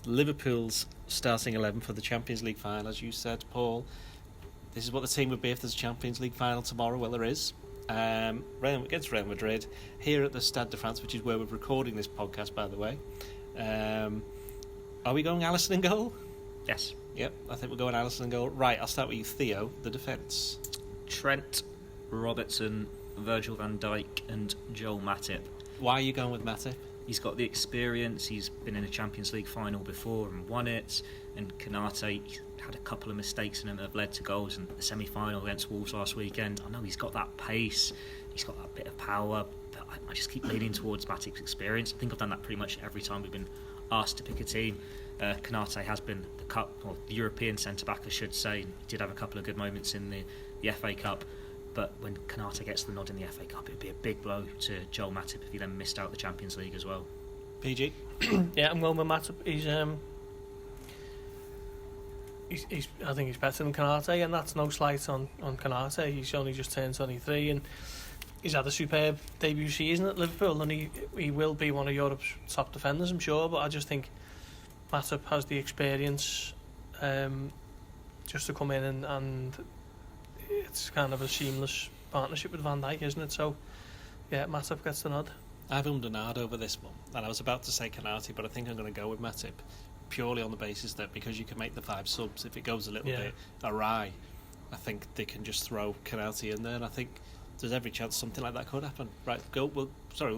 Liverpool's starting 11 for the Champions League final, as you said, Paul. This is what the team would be if there's a Champions League final tomorrow. Well, there is. Against Real Madrid, here at the Stade de France, which is where we're recording this podcast, by the way. Are we going Alisson in goal? Yes. Yep, I think we're going Alisson in goal. Right, I'll start with you, Theo, the defence. Trent, Robertson, Virgil van Dijk and Joel Matip. Why are you going with Matip? He's got the experience, he's been in a Champions League final before and won it, and Konate had a couple of mistakes in him that have led to goals in the semi-final against Wolves last weekend. I know he's got that pace, he's got that bit of power, but I just keep leaning towards Matip's experience. I think I've done that pretty much every time we've been asked to pick a team. Konate has been the European centre-back, I should say. He did have a couple of good moments in the FA Cup, but when Konate gets the nod in the FA Cup, it would be a big blow to Joel Matip if he then missed out the Champions League as well. PG? Yeah, I'm going with Matip. I think he's better than Konate, and that's no slight on Konate. He's only just turned 23 and he's had a superb debut season at Liverpool, and he will be one of Europe's top defenders, I'm sure, but I just think Matip has the experience just to come in and it's kind of a seamless partnership with Van Dijk, isn't it? So yeah, Matip gets the nod. I've ummed over this one, and I was about to say Konate, but I think I'm going to go with Matip, purely on the basis that because you can make the 5 subs, if it goes a little bit awry, I think they can just throw Konate in there, and I think there's every chance something like that could happen. Right, we'll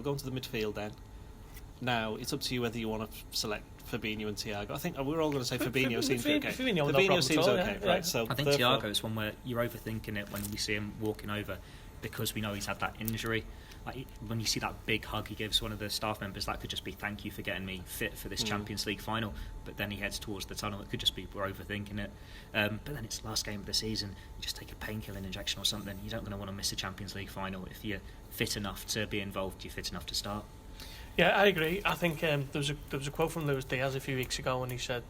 go into the midfield then. Now, it's up to you whether you want to select Fabinho and Thiago. I think we're all going to say Fabinho seems okay. Fabinho seems okay, right? Yeah. So I think Thiago is one where you're overthinking it when we see him walking over, because we know he's had that injury. Like when you see that big hug he gives one of the staff members, that could just be thank you for getting me fit for this Champions League final. But then he heads towards the tunnel. It could just be we're overthinking it. But then it's the last game of the season. You just take a painkilling injection or something. You don't going to want to miss a Champions League final. If you're fit enough to be involved, you're fit enough to start. Yeah, I agree. I think there was a quote from Luis Diaz a few weeks ago, and he said,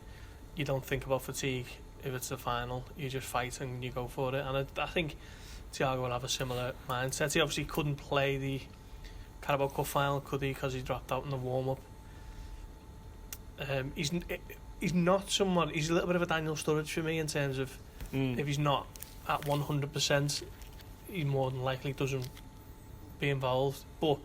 "You don't think about fatigue if it's the final. You just fight and you go for it." And I think Thiago will have a similar mindset. He obviously couldn't play the Carabao Cup final, could he? Because he dropped out in the warm-up. He's not someone. He's a little bit of a Daniel Sturridge for me in terms of if he's not at 100%, he more than likely doesn't be involved. But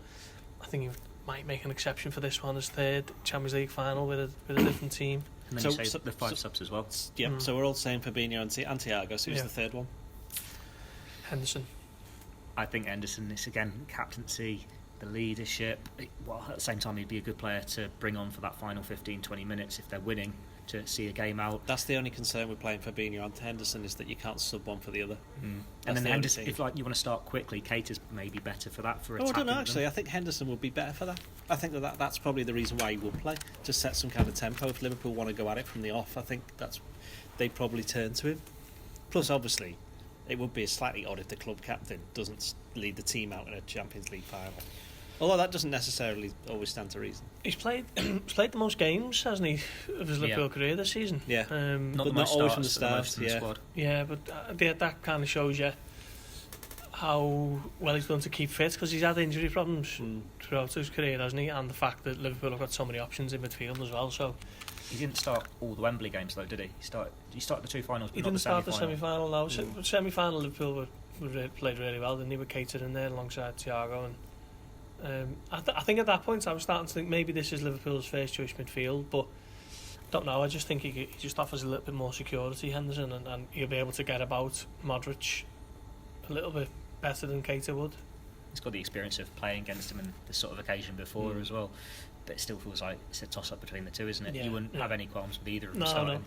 I think he might make an exception for this one as third Champions League final with a different team. And then you say the 5 subs as well. Yeah, so we're all saying Fabinho and Thiago. So who's the third one? Henderson. I think Henderson is, again, captaincy, the leadership. Well, at the same time, he'd be a good player to bring on for that final 15-20 minutes if they're winning, to see a game out. That's the only concern with playing Fabinho and Henderson, is that you can't sub one for the other. And then Henderson, if you want to start quickly, Kate is maybe better for that. I don't know, actually. I think Henderson would be better for that. I think that's probably the reason why he will play, to set some kind of tempo. If Liverpool want to go at it from the off, I think they'd probably turn to him. Plus, obviously, it would be slightly odd if the club captain doesn't lead the team out in a Champions League final. Although that doesn't necessarily always stand to reason. He's played the most games, hasn't he, of his Liverpool career this season? Yeah, but not always from the start. Yeah, but that kind of shows you how well he's done to keep fit, because he's had injury problems throughout his career, hasn't he? And the fact that Liverpool have got so many options in midfield as well. So he didn't start all the Wembley games though, did he? He started the 2 finals, but he didn't start the semi-final. No, semi-final Liverpool played really well, didn't he? With Keita in there alongside Thiago, and I think at that point I was starting to think maybe this is Liverpool's first choice midfield, but I don't know. I just think he just offers a little bit more security, Henderson, and he'll be able to get about Modric a little bit better than Keita would. He's got the experience of playing against him in this sort of occasion before as well, but it still feels like it's a toss-up between the two, isn't it? You wouldn't have any qualms with either of them starting. No.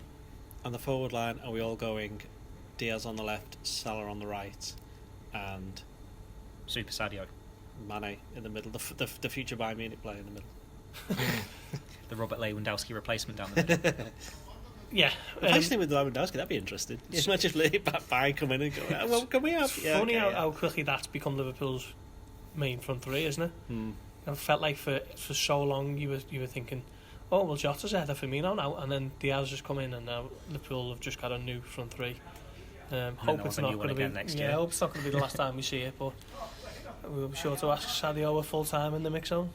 On the forward line, are we all going Diaz on the left, Salah on the right, and Super Sadio? Mane in the middle, the future Bayern Munich player in the middle. The Robert Lewandowski replacement down the middle. Yeah, replacing him with Lewandowski, that'd be interesting. It's not just let Bayern come in and go, well, can we have... Funny how quickly that's become Liverpool's main front three, isn't it? It felt like for so long you were thinking, oh, well, Jota's ahead of Firmino now, and then Diaz just come in, and now Liverpool have just got a new front three. Hope it's not going to be next year. Hope it's not going to be the last time we see it, but we'll be sure to ask Sadio a full time in the mix zone.